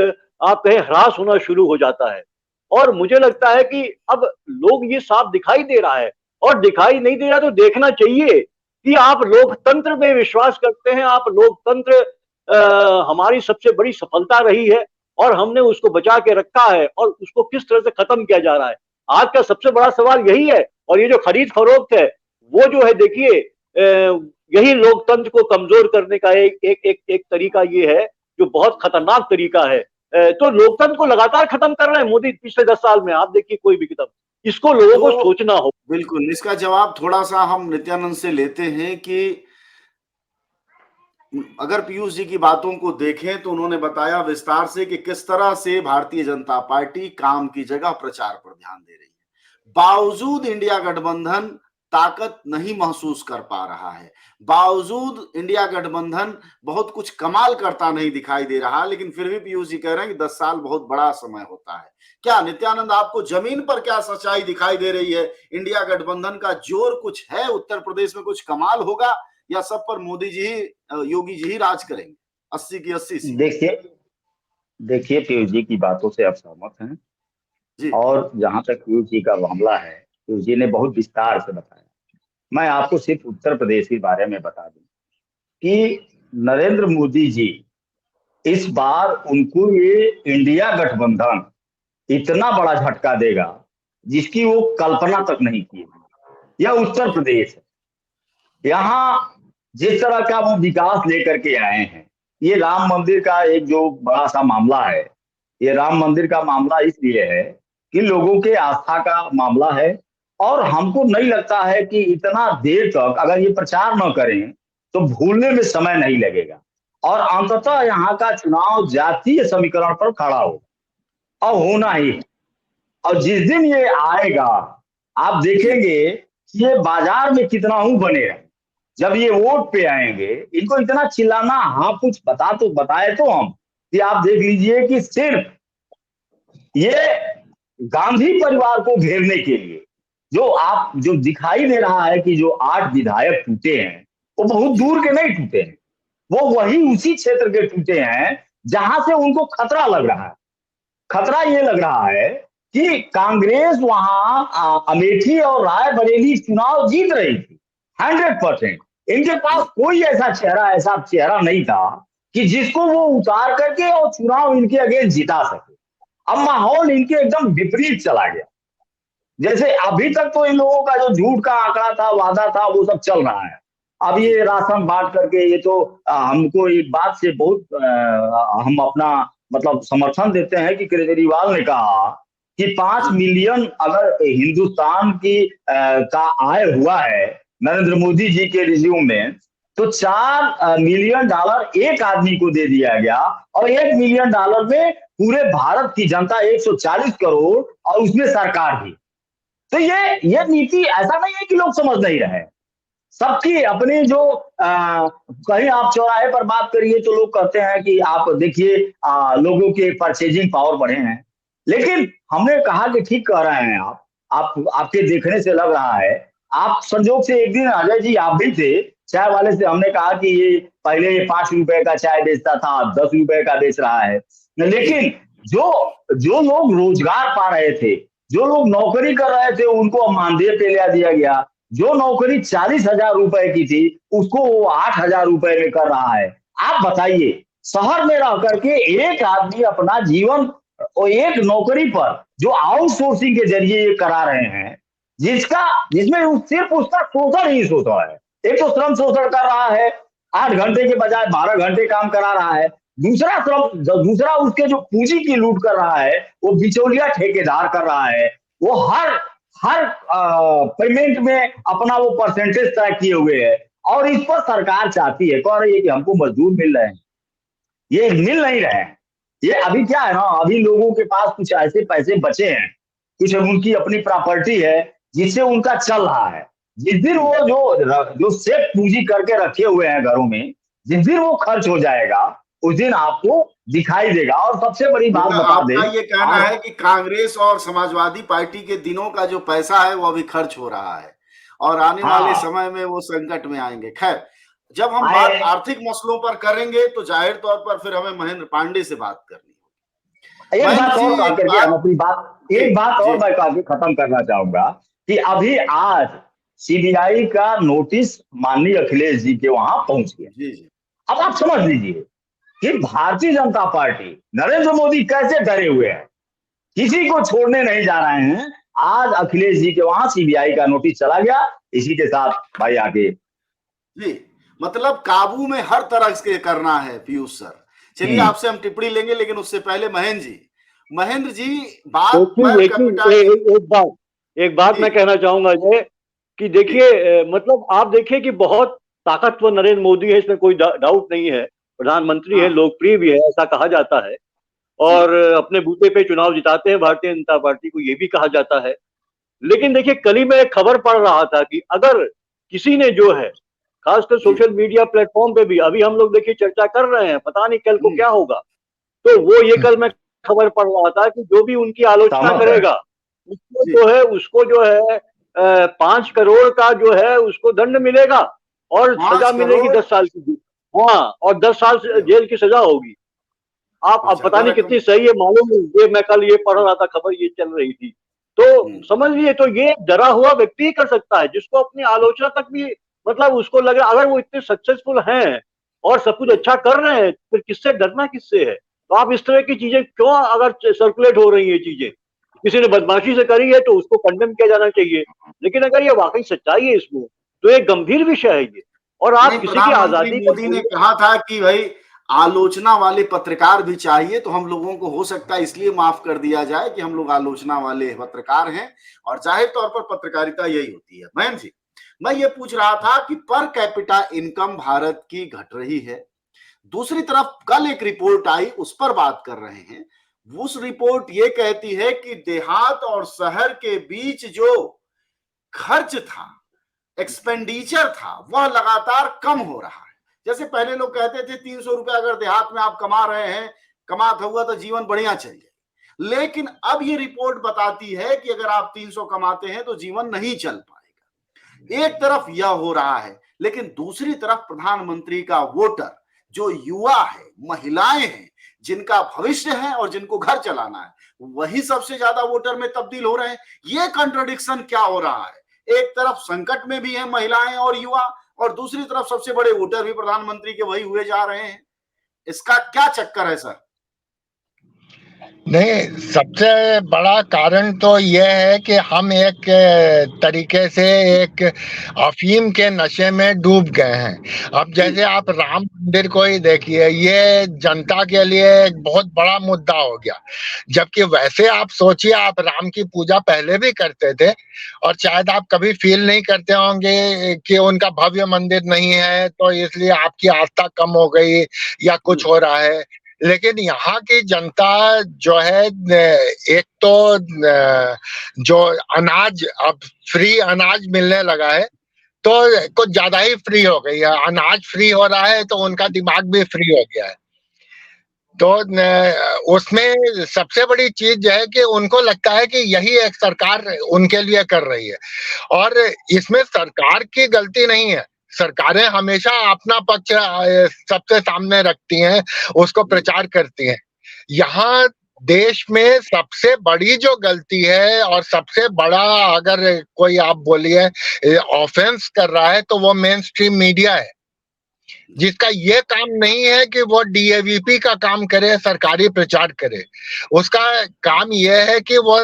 आप कहें ह्रास होना शुरू हो जाता है। और मुझे लगता है कि अब लोग ये साफ दिखाई दे रहा है, और दिखाई नहीं दे रहा तो देखना चाहिए कि आप लोकतंत्र में विश्वास करते हैं, आप लोकतंत्र हमारी सबसे बड़ी सफलता रही है और हमने उसको बचा के रखा है, और उसको किस तरह से खत्म किया जा रहा है, आज का सबसे बड़ा सवाल यही है। और ये जो खरीद फरोख्त है वो जो है देखिए, यही लोकतंत्र को कमजोर करने का एक तरीका ये है जो बहुत खतरनाक तरीका है। तो लोकतंत्र को लगातार खत्म कर रहे हैं मोदी पिछले 10 साल में, आप देखिए कोई भी किताब, इसको लोगों को सोचना हो। बिल्कुल, इसका जवाब थोड़ा सा हम नित्यानंद से लेते हैं कि अगर पीयूष जी की बातों को देखें तो उन्होंने बताया विस्तार से कि किस तरह से भारतीय जनता पार्टी काम की जगह प्रचार पर ध्यान दे रही है। बावजूद इंडिया गठबंधन ताकत नहीं महसूस कर पा रहा है, बावजूद इंडिया गठबंधन बहुत कुछ कमाल करता नहीं दिखाई दे रहा, लेकिन फिर भी पीयूष जी कह रहे हैं कि 10 साल बहुत बड़ा समय होता है। क्या नित्यानंद, आपको जमीन पर क्या सच्चाई दिखाई दे रही है? इंडिया गठबंधन का जोर कुछ है? उत्तर प्रदेश में कुछ कमाल होगा या सब पर मोदी जी ही, योगी जी ही राज करेंगे 80 की 80 सीट? देखिए पीयूष जी की बातों से आप सहमत हैं जी। और जहां तक पीयूष जी का मामला है, पीयूष जी ने बहुत विस्तार से बताया। मैं आपको सिर्फ उत्तर प्रदेश के बारे में बता दूं कि नरेंद्र मोदी जी इस बार उनको ये इंडिया गठबंधन इतना बड़ा झटका देगा जिसकी वो कल्पना तक नहीं की। यह उत्तर प्रदेश है, यहाँ जिस तरह का वो विकास लेकर के आए हैं, ये राम मंदिर का एक जो बड़ा सा मामला है, ये राम मंदिर का मामला इसलिए है कि लोगों के आस्था का मामला है, और हमको नहीं लगता है कि इतना देर तक अगर ये प्रचार न करें तो भूलने में समय नहीं लगेगा, और अंततः यहाँ का चुनाव जातीय समीकरण पर खड़ा होगा और होना ही है। और जिस दिन ये आएगा आप देखेंगे कि ये बाजार में कितना हूं बनेगा। जब ये वोट पे आएंगे, इनको इतना चिल्लाना, हाँ कुछ बताए तो हम कि आप देख लीजिए कि सिर्फ ये गांधी परिवार को घेरने के लिए जो दिखाई दे रहा है कि जो 8 विधायक टूटे हैं, वो बहुत दूर के नहीं टूटे हैं, वो वही उसी क्षेत्र के टूटे हैं जहां से उनको खतरा लग रहा है। खतरा ये लग रहा है कि कांग्रेस वहां अमेठी और रायबरेली चुनाव जीत रही थी 100%। इनके पास कोई ऐसा चेहरा नहीं था कि जिसको वो उतार करके और चुनाव इनके अगेंस्ट जिता सके। अब माहौल इनके एकदम विपरीत चला गया। जैसे अभी तक तो इन लोगों का जो झूठ का आंकड़ा था, वादा था, वो सब चल रहा है। अब ये राशन बांट करके, ये तो हमको एक बात से बहुत हम अपना मतलब समर्थन देते हैं कि केजरीवाल ने कहा कि 5 मिलियन अगर हिंदुस्तान की का आय हुआ है नरेंद्र मोदी जी के रिज्यूम में, तो $4 मिलियन एक आदमी को दे दिया गया, और $1 मिलियन में पूरे भारत की जनता 140 करोड़ और उसमें सरकार भी। तो ये नीति ऐसा नहीं है कि लोग समझ नहीं रहे। सबकी अपनी जो कहीं आप चौराहे पर बात करिए तो लोग कहते हैं कि आप देखिए लोगों के परचेजिंग पावर बढ़े हैं, लेकिन हमने कहा कि ठीक कह रहे हैं आप आपके देखने से लग रहा है। आप संजोग से एक दिन अजय जी आप भी थे, चाय वाले से हमने कहा कि ये पहले 5 रुपए का चाय बेचता था, अब 10 रुपए का बेच रहा है। लेकिन जो जो लोग रोजगार पा रहे थे, जो लोग नौकरी कर रहे थे, उनको मानदेय पे ले दिया गया। जो नौकरी 40,000 रुपए की थी उसको वो 8,000 रुपए में कर रहा है। आप बताइए, शहर में रह करके एक आदमी अपना जीवन और एक नौकरी पर जो आउटसोर्सिंग के जरिए ये करा रहे हैं, जिसमें सिर्फ उसका शोषण ही शोषण है। एक तो श्रम शोषण कर रहा है, 8 घंटे के बजाय 12 घंटे काम करा रहा है। दूसरा उसके जो पूंजी की लूट कर रहा है वो बिचौलिया ठेकेदार कर रहा है। वो हर पेमेंट में अपना वो परसेंटेज तय किए हुए है, और इस पर सरकार चाहती है, कह रही है कि हमको मजदूर मिल रहे हैं, ये मिल नहीं रहे हैं। ये अभी क्या है ना, अभी लोगों के पास कुछ ऐसे पैसे बचे हैं, कुछ उनकी अपनी प्रॉपर्टी है जिससे उनका चल रहा है। जिस दिन वो जो सेफ पूंजी करके रखे हुए हैं घरों में, जिस दिन वो खर्च हो जाएगा उस दिन आपको दिखाई देगा। और सबसे बड़ी बात बता दें, आपका ये कहना है कि कांग्रेस और समाजवादी पार्टी के दिनों का जो पैसा है वो अभी खर्च हो रहा है और आने वाले समय में वो संकट में आएंगे। खैर, जब हम बात आर्थिक मसलों पर करेंगे तो जाहिर तौर पर फिर हमें महेंद्र पांडे से बात करनी होगी। एक बात और मैं करके खत्म करना चाहूंगा कि अभी आज सीबीआई का नोटिस माननीय अखिलेश जी के वहां पहुंच गया। अब आप समझ लीजिए कि भारतीय जनता पार्टी, नरेंद्र मोदी कैसे डरे हुए हैं, किसी को छोड़ने नहीं जा रहे हैं। आज अखिलेश जी के वहां सीबीआई का नोटिस चला गया। इसी के साथ भाई आगे जी, मतलब काबू में हर तरह से करना है पीयूष सर। चलिए आपसे हम टिप्पणी लेंगे, लेकिन उससे पहले महेंद्र जी एक बात मैं कहना चाहूंगा ये कि देखिए, मतलब आप देखिए कि बहुत ताकतवर नरेंद्र मोदी है, इसमें कोई डाउट नहीं है। प्रधानमंत्री है, लोकप्रिय भी है, ऐसा कहा जाता है, और अपने बूते पे चुनाव जिताते हैं भारतीय जनता पार्टी को, ये भी कहा जाता है। लेकिन देखिए, कल ही मैं एक खबर पढ़ रहा था कि अगर किसी ने जो है, खासकर सोशल मीडिया प्लेटफॉर्म पे भी अभी हम लोग देखिए चर्चा कर रहे हैं, पता नहीं कल को क्या होगा, तो वो ये कल मैं खबर पढ़ रहा था कि जो भी उनकी आलोचना करेगा उसको जो है 5 करोड़ का जो है उसको दंड मिलेगा और सजा मिलेगी 10 साल की। हाँ, और 10 साल जेल की सजा होगी। आप अब पता नहीं कितनी सही है, मालूम नहीं, ये मैं कल ये पढ़ रहा था, खबर ये चल रही थी। तो समझ लीजिए, तो ये डरा हुआ व्यक्ति ही कर सकता है, जिसको अपनी आलोचना तक भी मतलब उसको लगे अगर वो इतने सक्सेसफुल हैं और सब कुछ अच्छा कर रहे हैं, फिर किससे डरना, किससे है। तो आप इस तरह की चीजें क्यों, अगर सर्कुलेट हो रही है चीजें, किसी ने बदमाशी से करी है तो उसको कंडेम किया जाना चाहिए, लेकिन अगर ये वाकई सच्चाई है इसमें तो एक गंभीर विषय है ये। और आप किसी की आजादी, मोदी ने कहा था कि भाई आलोचना वाले पत्रकार भी चाहिए, तो हम लोगों को हो सकता है इसलिए माफ कर दिया जाए कि हम लोग आलोचना वाले पत्रकार हैं, और जाहिर तौर पर पत्रकारिता यही होती है। महेंद्र जी, मैं ये पूछ रहा था कि पर कैपिटा इनकम भारत की घट रही है, दूसरी तरफ कल एक रिपोर्ट आई, उस पर बात कर रहे हैं। उस रिपोर्ट ये कहती है कि देहात और शहर के बीच जो खर्च था, एक्सपेंडिचर था, वह लगातार कम हो रहा है। जैसे पहले लोग कहते थे 300 रुपए अगर देहात में आप कमा रहे हैं, कमात हुआ तो जीवन बढ़िया चल जाए, लेकिन अब ये रिपोर्ट बताती है कि अगर आप 300 कमाते हैं तो जीवन नहीं चल पाएगा। एक तरफ यह हो रहा है, लेकिन दूसरी तरफ प्रधानमंत्री का वोटर जो युवा है, महिलाएं हैं, जिनका भविष्य है और जिनको घर चलाना है, वही सबसे ज्यादा वोटर में तब्दील हो रहे हैं। ये कॉन्ट्रडिक्शन क्या हो रहा है? एक तरफ संकट में भी है महिलाएं और युवा, और दूसरी तरफ सबसे बड़े वोटर भी प्रधानमंत्री के वही हुए जा रहे हैं। इसका क्या चक्कर है सर? नहीं, सबसे बड़ा कारण तो यह है कि हम एक तरीके से एक अफीम के नशे में डूब गए हैं। अब जैसे आप राम मंदिर को ही देखिए, ये जनता के लिए एक बहुत बड़ा मुद्दा हो गया, जबकि वैसे आप सोचिए, आप राम की पूजा पहले भी करते थे और शायद आप कभी फील नहीं करते होंगे कि उनका भव्य मंदिर नहीं है तो इसलिए आपकी आस्था कम हो गई या कुछ हो रहा है। लेकिन यहाँ की जनता जो है, एक तो जो अनाज अब फ्री अनाज मिलने लगा है, तो कुछ ज्यादा ही फ्री हो गई है। अनाज फ्री हो रहा है तो उनका दिमाग भी फ्री हो गया है। तो उसमें सबसे बड़ी चीज है कि उनको लगता है कि यही एक सरकार उनके लिए कर रही है, और इसमें सरकार की गलती नहीं है। सरकारें हमेशा अपना पक्ष सबसे सामने रखती हैं, उसको प्रचार करती हैं। यहाँ देश में सबसे बड़ी जो गलती है और सबसे बड़ा, अगर कोई आप बोलिए ऑफेंस कर रहा है, तो वो मेन स्ट्रीम मीडिया है, जिसका ये काम नहीं है कि वो डीएवीपी का काम करे, सरकारी प्रचार करे। उसका काम ये है कि वो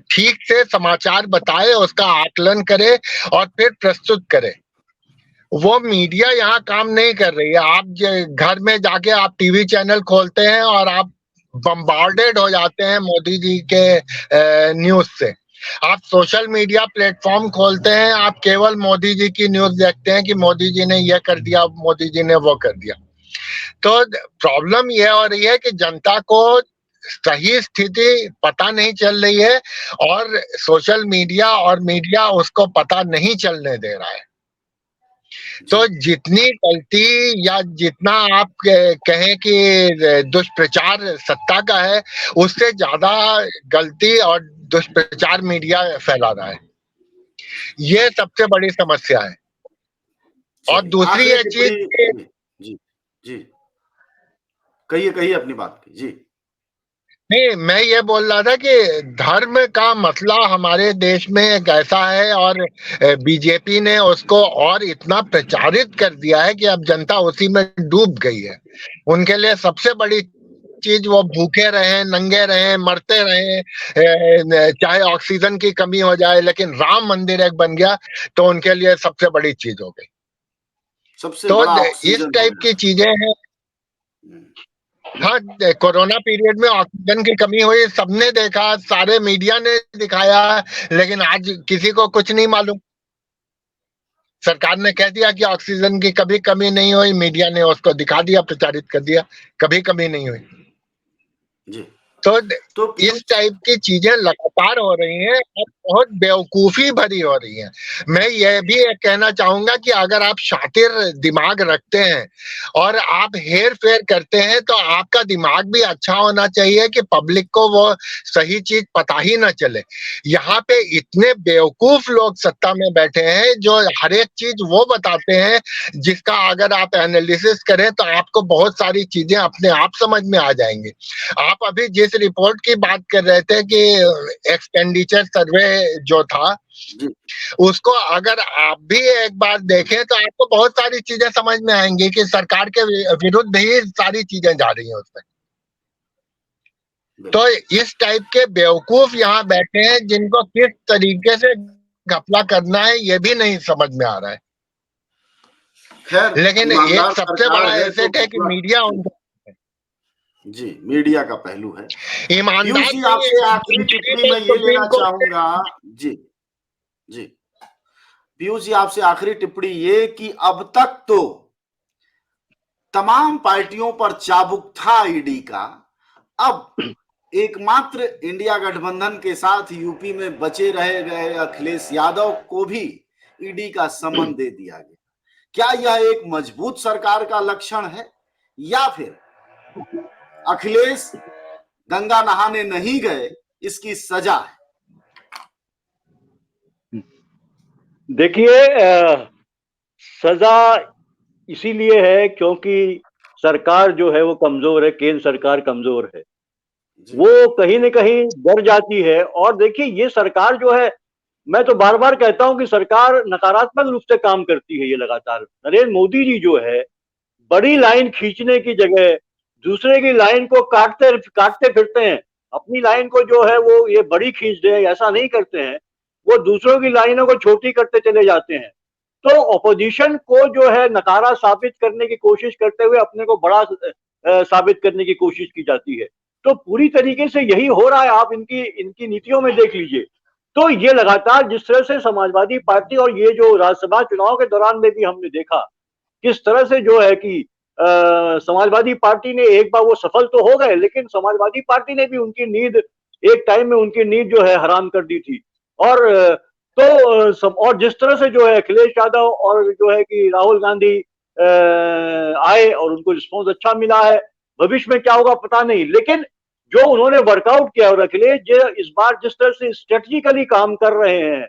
ठीक से समाचार बताए, उसका आकलन करे और फिर प्रस्तुत करे। वो मीडिया यहाँ काम नहीं कर रही है। आप घर में जाके आप टीवी चैनल खोलते हैं और आप बम्बार्डेड हो जाते हैं मोदी जी के न्यूज से। आप सोशल मीडिया प्लेटफॉर्म खोलते हैं, आप केवल मोदी जी की न्यूज देखते हैं कि मोदी जी ने ये कर दिया, मोदी जी ने वो कर दिया। तो प्रॉब्लम ये हो रही है कि जनता को सही स्थिति पता नहीं चल रही है, और सोशल मीडिया और मीडिया उसको पता नहीं चलने दे रहा है। तो जितनी गलती या जितना आप कहें कि दुष्प्रचार सत्ता का है, उससे ज्यादा गलती और दुष्प्रचार मीडिया फैला रहा है। ये सबसे बड़ी समस्या है। और दूसरी आखिरी ये चीज, टिप्पणी। जी जी, कहिए कहिए अपनी बात की। जी नहीं, मैं ये बोल रहा था कि धर्म का मसला हमारे देश में एक ऐसा है, और बीजेपी ने उसको और इतना प्रचारित कर दिया है कि अब जनता उसी में डूब गई है। उनके लिए सबसे बड़ी चीज, वो भूखे रहे, नंगे रहे, मरते रहे, चाहे ऑक्सीजन की कमी हो जाए, लेकिन राम मंदिर एक बन गया तो उनके लिए सबसे बड़ी चीज हो गई। सबसे तो बड़ा इस ऑक्सीजन हो टाइप की गया। चीजें हैं। हाँ, कोरोना पीरियड में ऑक्सीजन की कमी हुई, सबने देखा, सारे मीडिया ने दिखाया, लेकिन आज किसी को कुछ नहीं मालूम। सरकार ने कह दिया कि ऑक्सीजन की कभी कमी नहीं हुई, मीडिया ने उसको दिखा दिया, प्रचारित कर दिया, कभी कमी नहीं हुई। जी तो तो इस टाइप की चीजें लगातार हो रही हैं और बहुत बेवकूफी भरी हो रही हैं। मैं ये भी कहना चाहूंगा कि अगर आप शातिर दिमाग रखते हैं और आप हेर फेर करते हैं, तो आपका दिमाग भी अच्छा होना चाहिए कि पब्लिक को वो सही चीज पता ही ना चले। यहाँ पे इतने बेवकूफ लोग सत्ता में बैठे हैं जो हर एक चीज वो बताते हैं जिसका अगर आप एनालिसिस करें तो आपको बहुत सारी चीजें अपने आप समझ में आ जाएंगी। आप अभी जिस रिपोर्ट की बात कर रहे थे कि एक्सपेंडिचर सर्वे जो था, जी उसको अगर आप भी एक बार देखें तो आपको बहुत सारी चीजें समझ में आएंगी कि सरकार के विरुद्ध ही सारी चीजें जा रही हैं उसमें। तो इस टाइप के बेवकूफ यहाँ बैठे हैं जिनको किस तरीके से घपला करना है ये भी नहीं समझ में आ रहा है। खैर, लेकिन ईमानदार एक सबसे सरकार बड़ा है तो एसेट है कि मीडिया उनको, जी मीडिया का पहलू है। पीयूष ईमानदार जी, नहीं आपसे आखिरी है टिप्पणी तो मैं ये सुप्रीम लेना कोर्ट। चाहूंगा। जी जी, पीयूष जी, आपसे आखिरी टिप्पणी ये कि अब तक तो तमाम पार्टियों पर चाबुक था ईडी का, अब एकमात्र इंडिया गठबंधन के साथ यूपी में बचे रहे गए अखिलेश यादव को भी ईडी का समन दे दिया गया। क्या यह एक मजबूत सरकार का लक्षण है, या फिर अखिलेश गंगा नहाने नहीं गए इसकी सजा है? देखिए, सजा इसीलिए है क्योंकि सरकार जो है वो कमजोर है, केंद्र सरकार कमजोर है, वो कहीं न कहीं डर जाती है। और देखिए, ये सरकार जो है, मैं तो बार बार कहता हूं कि सरकार नकारात्मक रूप से काम करती है। ये लगातार नरेंद्र मोदी जी जो है, बड़ी लाइन खींचने की जगह दूसरे की लाइन को काटते काटते फिरते हैं। अपनी लाइन को जो है वो ये बड़ी खींच दे, ऐसा नहीं करते हैं। वो दूसरों की लाइनों को छोटी करते चले जाते हैं। तो ऑपोजिशन को जो है नकारा साबित करने की कोशिश करते हुए अपने को बड़ा साबित करने की कोशिश की जाती है। तो पूरी तरीके से यही हो रहा है, आप इनकी इनकी नीतियों में देख लीजिए। तो ये लगातार जिस तरह से समाजवादी पार्टी, और ये जो राज्यसभा चुनाव के दौरान में भी हमने देखा किस तरह से जो है कि समाजवादी पार्टी ने एक बार वो सफल तो हो गए, लेकिन समाजवादी पार्टी ने भी उनकी नींद एक टाइम में उनकी नींद जो है हराम कर दी थी। और और जिस तरह से जो है अखिलेश यादव और जो है कि राहुल गांधी आए और उनको रिस्पॉन्स अच्छा मिला है। भविष्य में क्या होगा पता नहीं, लेकिन जो उन्होंने वर्कआउट किया, और अखिलेश जो इस बार जिस तरह से स्ट्रेटेजिकली काम कर रहे हैं,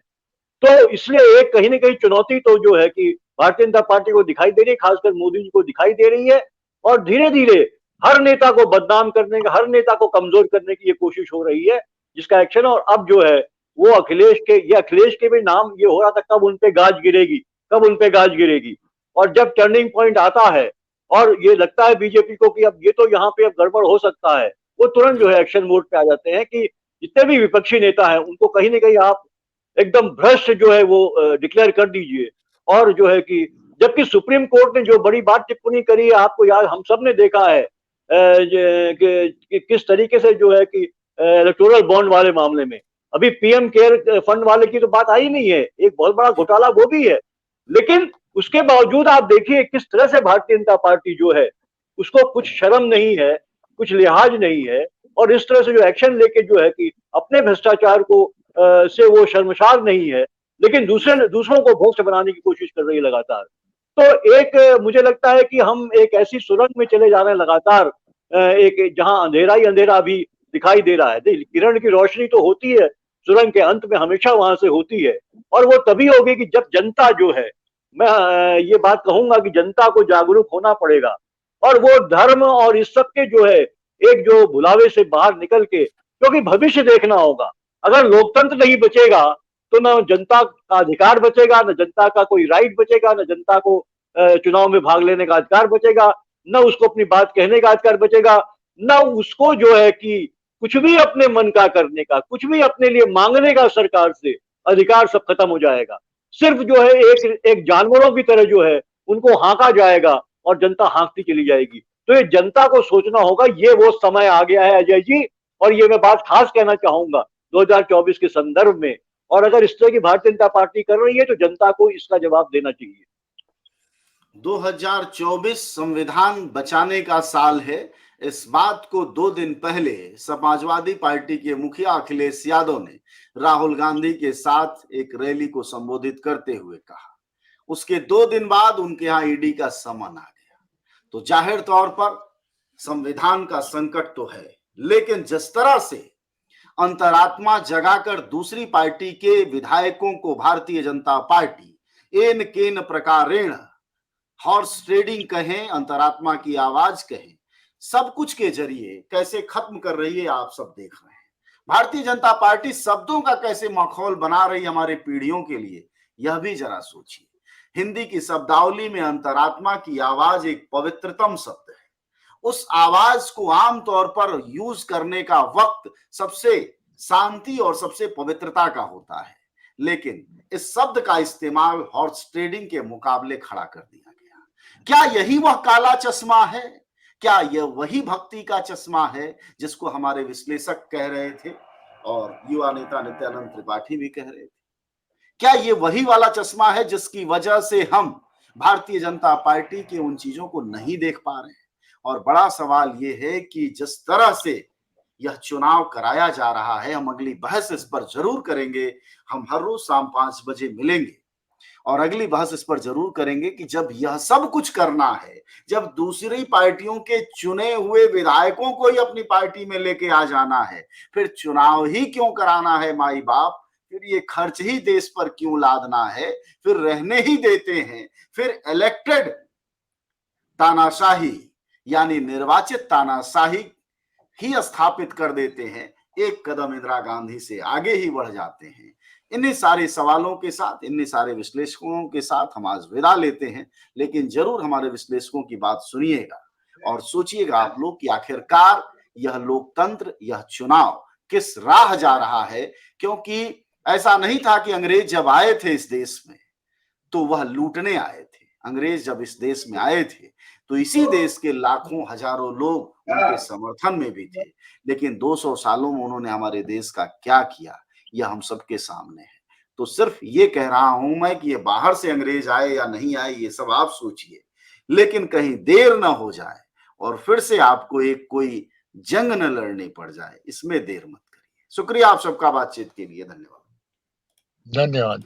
तो इसलिए एक कहीं ना कहीं चुनौती तो जो है कि भारतीय जनता पार्टी को दिखाई दे रही है, खासकर मोदी जी को दिखाई दे रही है। और धीरे धीरे हर नेता को बदनाम करने का, हर नेता को कमजोर करने की ये कोशिश हो रही है, जिसका एक्शन। और अब जो है वो अखिलेश के भी नाम ये हो रहा था कब उनपे गाज गिरेगी, कब उनपे गाज गिरेगी। और जब टर्निंग पॉइंट आता है और ये लगता है बीजेपी को कि अब ये तो यहाँ पे अब गड़बड़ हो सकता है, वो तुरंत जो है एक्शन मोड पे आ जाते हैं कि जितने भी विपक्षी नेता हैं उनको कहीं ना कहीं आप एकदम भ्रष्ट जो है वो डिक्लेयर कर दीजिए। और जो है कि जबकि सुप्रीम कोर्ट ने जो बड़ी बात टिप्पणी करी है, आपको याद, हम सब ने देखा है कि किस तरीके से जो है कि इलेक्टोरल बॉन्ड वाले मामले में अभी पीएम केयर फंड वाले की तो बात आई नहीं है, एक बहुत बड़ा घोटाला वो भी है। लेकिन उसके बावजूद आप देखिए किस तरह से भारतीय जनता पार्टी जो है उसको कुछ शर्म नहीं है, कुछ लिहाज नहीं है, और इस तरह से जो एक्शन लेके जो है कि अपने भ्रष्टाचार को से वो शर्मसार नहीं है, लेकिन दूसरों को भ्रष्ट बनाने की कोशिश कर रही है लगातार। तो एक मुझे लगता है कि हम एक ऐसी सुरंग में चले जा रहे हैं लगातार, एक जहां अंधेरा ही अंधेरा अभी दिखाई दे रहा है। किरण की रोशनी तो होती है सुरंग के अंत में, हमेशा वहां से होती है, और वो तभी होगी कि जब जनता जो है, मैं ये बात कहूंगा कि जनता को जागरूक होना पड़ेगा, और वो धर्म और इस सब के जो है एक जो भुलावे से बाहर निकल के, क्योंकि भविष्य देखना होगा। अगर लोकतंत्र नहीं बचेगा तो न जनता का अधिकार बचेगा, न जनता का कोई राइट बचेगा, न जनता को चुनाव में भाग लेने का अधिकार बचेगा, न उसको अपनी बात कहने का अधिकार बचेगा, न उसको जो है कि कुछ भी अपने मन का करने का, कुछ भी अपने लिए मांगने का सरकार से अधिकार सब खत्म हो जाएगा। सिर्फ जो है एक जानवरों की तरह जो है उनको हाँका जाएगा और जनता हाँकती चली जाएगी। तो ये जनता को सोचना होगा, ये वो समय आ गया है अजय जी। और ये मैं बात खास कहना चाहूंगा 2024 के संदर्भ में, और अगर इस तरह की भारतीय जनता पार्टी कर रही है तो जनता को इसका जवाब देना चाहिए। 2024 संविधान बचाने का साल है। इस बात को 2 दिन पहले समाजवादी पार्टी के मुखिया अखिलेश यादव ने राहुल गांधी के साथ एक रैली को संबोधित करते हुए कहा। उसके 2 दिन बाद उनके यहाँ ईडी का समन आ गया। तो जाहिर तौर पर संविधान का संकट तो है, लेकिन जिस तरह से अंतरात्मा जगाकर दूसरी पार्टी के विधायकों को भारतीय जनता पार्टी एन केन प्रकारेण हॉर्स ट्रेडिंग कहें, अंतरात्मा की आवाज कहें, सब कुछ के जरिए कैसे खत्म कर रही है, आप सब देख रहे हैं। भारतीय जनता पार्टी शब्दों का कैसे माहौल बना रही है हमारे पीढ़ियों के लिए, यह भी जरा सोचिए। हिंदी की शब्दावली में अंतरात्मा की आवाज एक पवित्रतम शब्द है। उस आवाज को आमतौर पर यूज करने का वक्त सबसे शांति और सबसे पवित्रता का होता है, लेकिन इस शब्द का इस्तेमाल हॉर्स ट्रेडिंग के मुकाबले खड़ा कर दिया गया। क्या यही वह काला चश्मा है? क्या यह वही भक्ति का चश्मा है जिसको हमारे विश्लेषक कह रहे थे और युवा नेता नित्यानंद त्रिपाठी भी कह रहे थे? क्या ये वही वाला चश्मा है जिसकी वजह से हम भारतीय जनता पार्टी की उन चीजों को नहीं देख पा रहे हैं? और बड़ा सवाल ये है कि जिस तरह से यह चुनाव कराया जा रहा है, हम अगली बहस इस पर जरूर करेंगे। हम हर रोज शाम 5 बजे मिलेंगे और अगली बहस इस पर जरूर करेंगे कि जब यह सब कुछ करना है, जब दूसरी पार्टियों के चुने हुए विधायकों को ही अपनी पार्टी में लेके आ जाना है, फिर चुनाव ही क्यों कराना है माई बाप? फिर ये खर्च ही देश पर क्यों लादना है? फिर रहने ही देते हैं, फिर इलेक्टेड तानाशाही यानी निर्वाचित तानाशाही ही स्थापित कर देते हैं। एक कदम इंदिरा गांधी से आगे ही बढ़ जाते हैं। इन्हीं सारे सवालों के साथ, इन्हीं सारे विश्लेषकों के साथ हम आज विदा लेते हैं, लेकिन जरूर हमारे विश्लेषकों की बात सुनिएगा। और सोचिएगा आप लोग कि आखिरकार यह लोकतंत्र, यह चुनाव किस राह जा रहा है। क्योंकि ऐसा नहीं था कि अंग्रेज जब आए थे इस देश में तो वह लूटने आए थे। अंग्रेज जब इस देश में आए थे तो इसी देश के लाखों हजारों लोग उनके समर्थन में भी थे। लेकिन 200 सालों में उन्होंने हमारे देश का क्या किया, यह हम सबके सामने है। तो सिर्फ ये कह रहा हूं मैं कि ये बाहर से अंग्रेज आए या नहीं आए ये सब आप सोचिए, लेकिन कहीं देर ना हो जाए और फिर से आपको एक कोई जंग न लड़नी पड़ जाए, इसमें देर मत करिए। शुक्रिया आप सबका बातचीत के लिए, धन्यवाद। धन्यवाद।